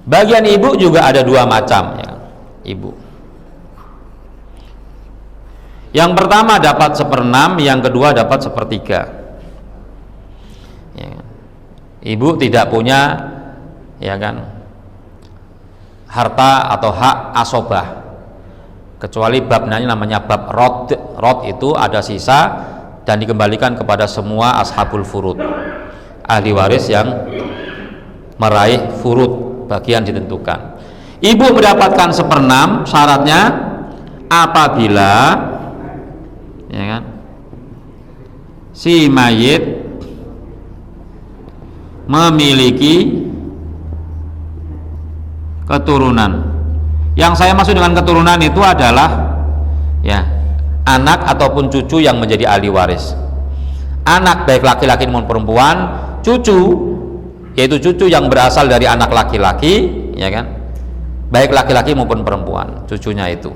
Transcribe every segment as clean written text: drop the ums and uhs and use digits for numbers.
Bagian ibu juga ada dua macam ya, ibu. Yang pertama dapat 1/6, yang kedua dapat 1/3 ya. Ibu tidak punya ya kan harta atau hak asobah, kecuali bab namanya bab rod itu ada sisa dan dikembalikan kepada semua ashabul furud, ahli waris yang meraih furud, bagian ditentukan. Ibu mendapatkan 1/6, syaratnya apabila ya kan si mayit memiliki keturunan. Yang saya maksud dengan keturunan itu adalah ya anak ataupun cucu yang menjadi ahli waris. Anak baik laki-laki maupun perempuan, cucu yaitu cucu yang berasal dari anak laki-laki ya kan, baik laki-laki maupun perempuan, cucunya itu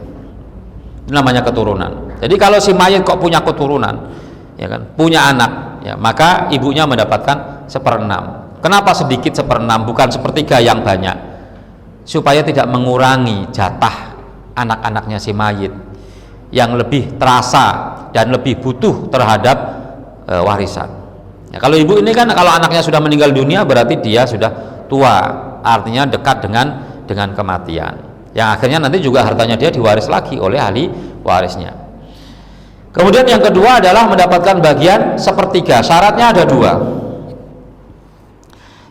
namanya keturunan. Jadi kalau si mayit kok punya keturunan ya kan, punya anak ya, maka ibunya mendapatkan 1/6. Kenapa sedikit 1/6 bukan 1/3 yang banyak? Supaya tidak mengurangi jatah anak-anaknya si mayit yang lebih terasa dan lebih butuh terhadap warisan ya. Kalau ibu ini kan kalau anaknya sudah meninggal dunia berarti dia sudah tua, artinya dekat dengan kematian, yang akhirnya nanti juga hartanya dia diwaris lagi oleh ahli warisnya. Kemudian yang kedua adalah mendapatkan bagian 1/3. Syaratnya ada dua.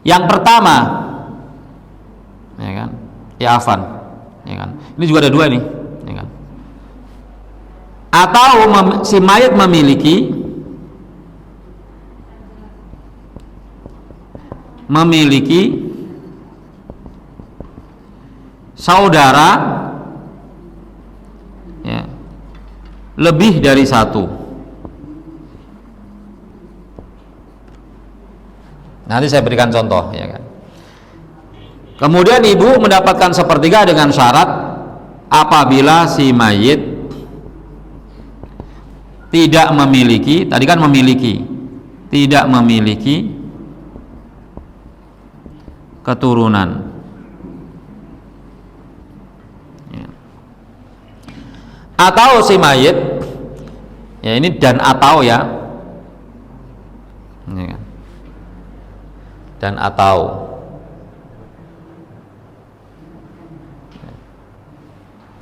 Yang pertama ya kan, afan ya kan, ini juga ada dua nih ya kan, atau si mayit memiliki saudara ya, lebih dari satu. Nanti saya berikan contoh ya kan. Kemudian ibu mendapatkan 1/3 dengan syarat apabila si mayit tidak memiliki, tadi kan memiliki, tidak memiliki keturunan ya. Atau si mayit ya, ini dan atau ya, ini kan, dan atau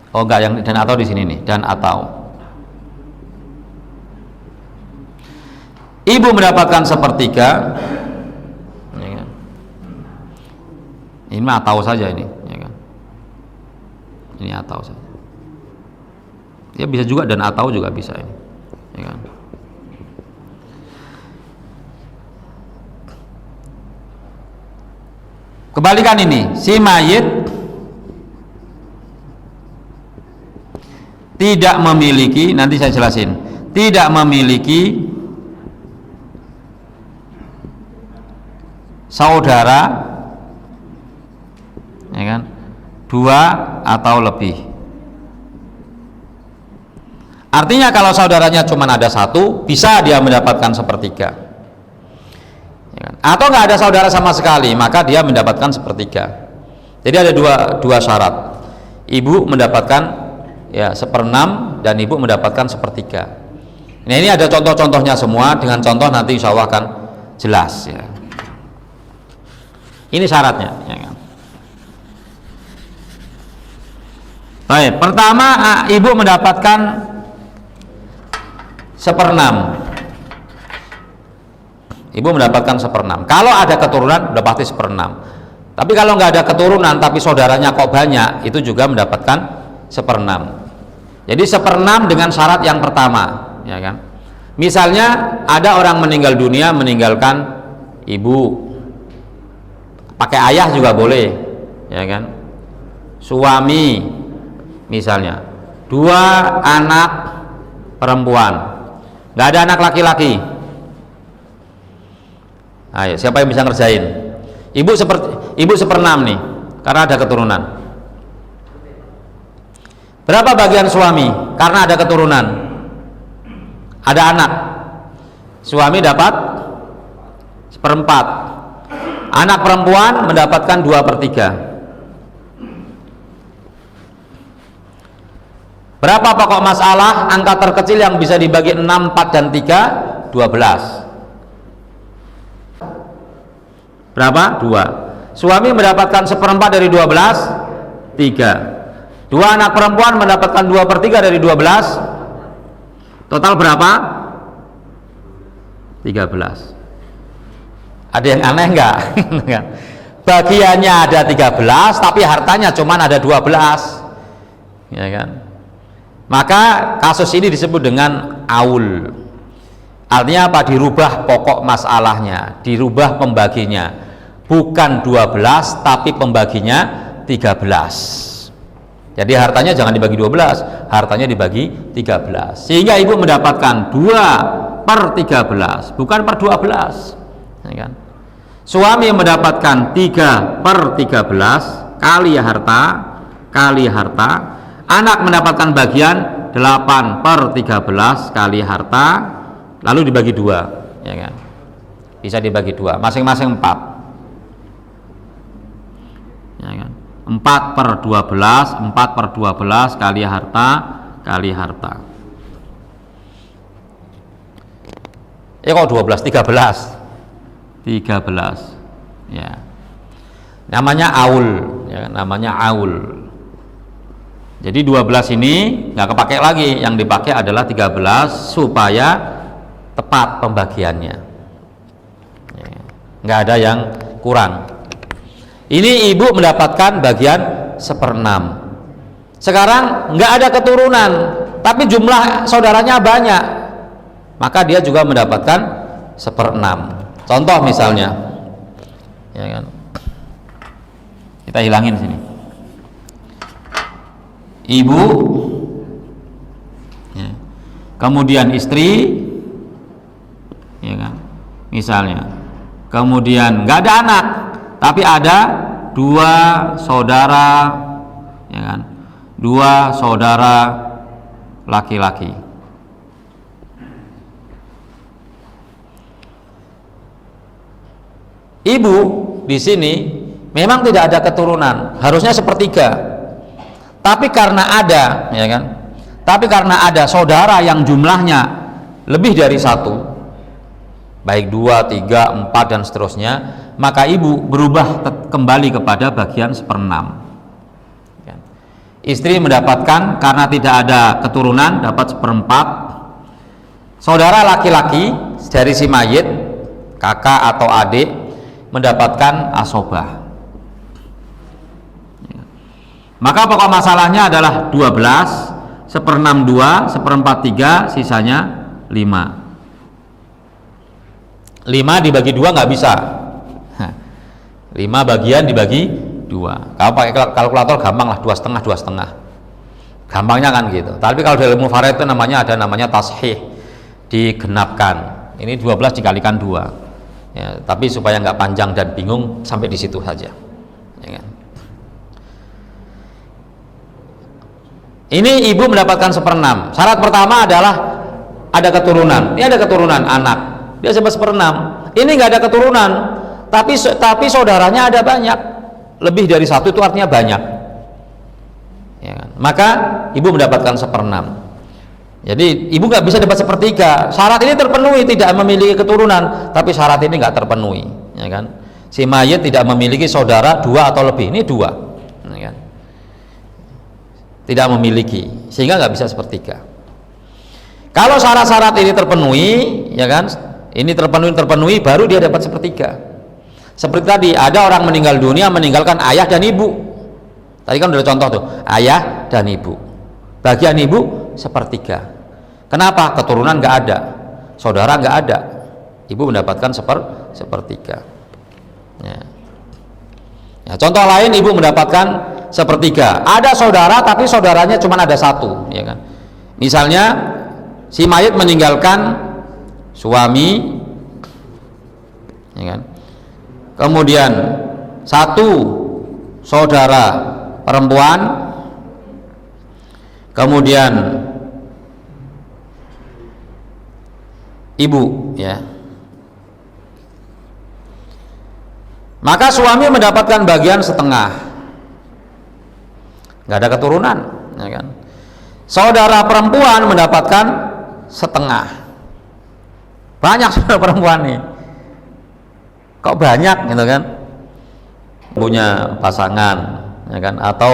oh enggak, yang dan atau di sini nih, dan atau ibu mendapatkan 1/3 ya kan? Ini atau saja ini ya kan, ini atau saja ya, bisa juga dan atau juga bisa ini ya kan. Kebalikan ini, si mayit tidak memiliki, nanti saya jelasin, tidak memiliki saudara ya kan, 2 atau lebih. Artinya kalau saudaranya cuma ada 1, bisa dia mendapatkan 1/3 ya kan? Atau nggak ada saudara sama sekali, maka dia mendapatkan 1/3. Jadi ada dua syarat, ibu mendapatkan ya 1/6 dan ibu mendapatkan 1/3. Nah ini ada contoh-contohnya semua, dengan contoh nanti insya Allah akan jelas ya. Ini syaratnya ya kan? Baik, pertama ibu mendapatkan 1/6. Ibu mendapatkan 1/6. Kalau ada keturunan udah pasti 1/6. Tapi kalau nggak ada keturunan tapi saudaranya kok banyak, itu juga mendapatkan 1/6. Jadi 1/6 dengan syarat yang pertama, ya kan? Misalnya ada orang meninggal dunia meninggalkan ibu, pakai ayah juga boleh, ya kan? Suami, misalnya 2 anak perempuan, nggak ada anak laki-laki. Ayo, siapa yang bisa ngerjain? Ibu 1/6 nih, karena ada keturunan. Berapa bagian suami? Karena ada keturunan, ada anak. Suami dapat 1/4. Anak perempuan mendapatkan 2/3. Berapa pokok masalah? Angka terkecil yang bisa dibagi 6, 4, dan 3, 12. Berapa? 2. Suami mendapatkan 1/4 dari 12, 3. 2 anak perempuan mendapatkan 2/3 dari 12. Total berapa? 13. Ada yang aneh enggak? Bagiannya ada 13 tapi hartanya cuma ada 12, ya kan? Maka kasus ini disebut dengan aul. Artinya apa? Dirubah pokok masalahnya, dirubah pembaginya, bukan 12 tapi pembaginya 13. Jadi hartanya jangan dibagi 12, hartanya dibagi 13, sehingga ibu mendapatkan 2/13 bukan per 12, ya kan? Suami mendapatkan 3/13 kali harta, anak mendapatkan bagian 8/13 kali harta, lalu dibagi 2, ya kan? Bisa dibagi 2, masing-masing 4, ya kan? 4/12, 4/12 kali harta. Kok 12? 13, ya. Namanya aul, ya, namanya aul. Jadi 12 ini nggak kepake lagi, yang dipakai adalah 13 supaya tepat pembagiannya, ya. Nggak ada yang kurang. Ini ibu mendapatkan bagian 1/6. Sekarang nggak ada keturunan tapi jumlah saudaranya banyak, maka dia juga mendapatkan 1/6. Contoh misalnya, ya kan? Kita hilangin sini. Ibu, ya, kemudian istri, ya kan? Misalnya, kemudian nggak ada anak, tapi ada 2 saudara, ya kan? 2 saudara laki-laki. Ibu di sini memang tidak ada keturunan, harusnya 1/3. Tapi karena ada, ya kan? Tapi karena ada saudara yang jumlahnya lebih dari 1, baik 2, 3, 4 dan seterusnya, maka ibu berubah kembali kepada bagian 1/6. Istri mendapatkan, karena tidak ada keturunan, dapat 1/4. Saudara laki-laki dari si mayit, kakak atau adik, mendapatkan asobah. Maka pokok masalahnya adalah 12, 1/6 2, 1/4 3, sisanya 5. 5 dibagi 2 nggak bisa. 5 bagian dibagi 2. Kalau pakai kalkulator gampang lah, 2,5 2,5. Gampangnya kan gitu. Tapi kalau dalam mufarad itu namanya tashih, digenapkan. Ini 12 dikalikan 2. Ya, tapi supaya nggak panjang dan bingung, sampai di situ saja, ya kan? Ini ibu mendapatkan 1/6. Syarat pertama adalah ada keturunan. Ini ada keturunan anak, dia sampai 1/6. Ini nggak ada keturunan, tapi saudaranya ada banyak, lebih dari 1, itu artinya banyak, ya kan? Maka ibu mendapatkan 1/6. Jadi ibu nggak bisa dapat 1/3. Syarat ini terpenuhi, tidak memiliki keturunan, tapi syarat ini nggak terpenuhi, ya kan? Si mayit tidak memiliki saudara 2 atau lebih, ini 2, ya kan? Tidak memiliki, sehingga nggak bisa 1/3. Kalau syarat-syarat ini terpenuhi, ya kan? Ini terpenuhi, baru dia dapat 1/3. Seperti tadi, ada orang meninggal dunia meninggalkan ayah dan ibu. Tadi kan udah contoh tuh, ayah dan ibu. Bagian ibu 1/3. Kenapa? Keturunan nggak ada, saudara nggak ada, ibu mendapatkan 1/3. Ya. Ya, contoh lain, ibu mendapatkan 1/3. Ada saudara tapi saudaranya cuma ada 1, ya kan? Misalnya si mayit meninggalkan suami, ya kan? Kemudian 1 saudara perempuan, kemudian ibu, ya. Maka suami mendapatkan bagian setengah, nggak ada keturunan, ya kan? Saudara perempuan mendapatkan setengah. Banyak saudara perempuan nih. Kok banyak gitu kan? Punya pasangan, ya kan? Atau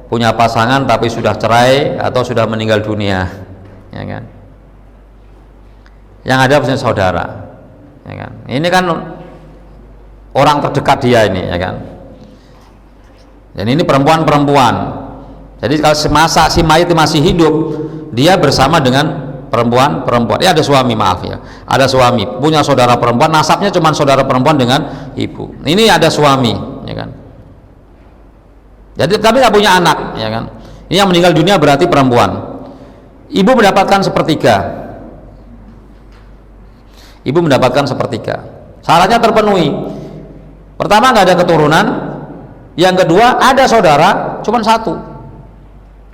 punya pasangan tapi sudah cerai atau sudah meninggal dunia, ya kan? Yang ada punya saudara, ya kan? Ini kan orang terdekat dia ini, ya kan? Dan ini perempuan-perempuan. Jadi kalau semasa si mayit masih hidup, dia bersama dengan perempuan. Ya ada suami, maaf ya, ada suami punya saudara perempuan, nasabnya cuma saudara perempuan dengan ibu. Ini ada suami, ya kan? Jadi kami nggak punya anak, ya kan? Ini yang meninggal dunia berarti perempuan. Ibu mendapatkan sepertiga. Ibu mendapatkan sepertiga. Syaratnya terpenuhi. Pertama, nggak ada keturunan. Yang kedua, ada saudara cuma satu.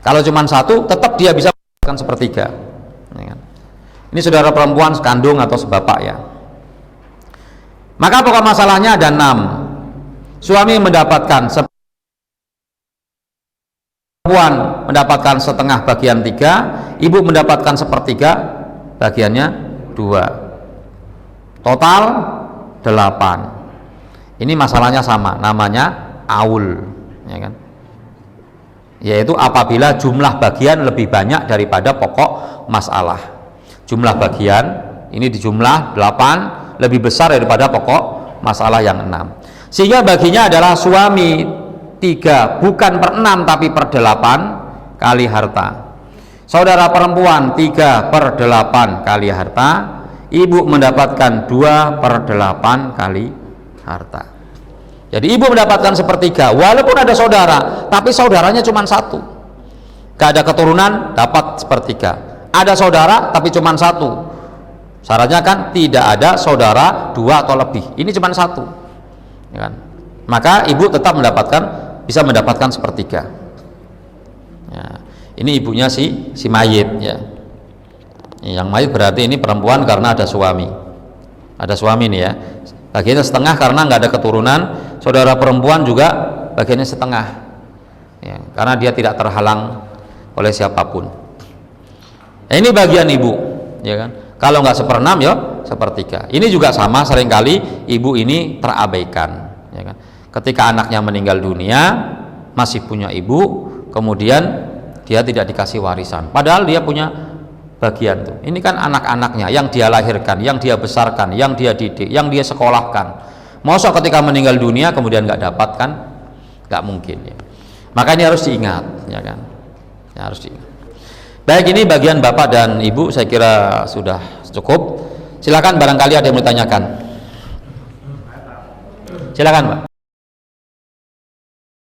Kalau cuma satu, tetap dia bisa mendapatkan sepertiga. Ya kan? Ini saudara perempuan sekandung atau sebapak, ya. Maka pokok masalahnya ada 6. Suami mendapatkan perempuan mendapatkan setengah bagian 3, ibu mendapatkan sepertiga bagiannya 2, total 8. Ini masalahnya sama, namanya aul, ya kan? Yaitu apabila jumlah bagian lebih banyak daripada pokok masalah. Jumlah bagian ini dijumlah 8 lebih besar daripada pokok masalah yang 6, sehingga baginya adalah suami 3 bukan per 6 tapi per 8 kali harta. Saudara perempuan 3 per 8 kali harta. Ibu mendapatkan 2 per 8 kali harta. Jadi ibu mendapatkan sepertiga walaupun ada saudara, tapi saudaranya cuma 1. Gak ada keturunan, dapat sepertiga. Ada saudara tapi cuma 1. Syaratnya kan tidak ada saudara 2 atau lebih. Ini cuma 1, ya kan? Maka ibu tetap bisa mendapatkan sepertiga. Ya, ini ibunya si mayit, ya. Yang mayit berarti ini perempuan karena ada suami. Ada suami nih, ya. Bagiannya setengah karena nggak ada keturunan. Saudara perempuan juga bagiannya setengah, ya, karena dia tidak terhalang oleh siapapun. Nah, ini bagian ibu, ya kan? Kalau nggak 1/6 ya sepertiga. Ini juga sama, seringkali ibu ini terabaikan, ya kan? Ketika anaknya meninggal dunia, masih punya ibu, kemudian dia tidak dikasih warisan, padahal dia punya bagian tuh. Ini kan anak-anaknya yang dia lahirkan, yang dia besarkan, yang dia didik, yang dia sekolahkan. Masa ketika meninggal dunia kemudian nggak dapat, kan nggak mungkin, ya. Maka ini harus diingat, ya kan? Ya, harus diingat. Baik, ini bagian bapak dan ibu saya kira sudah cukup. Silakan barangkali ada yang mau ditanyakan. Silakan, Pak.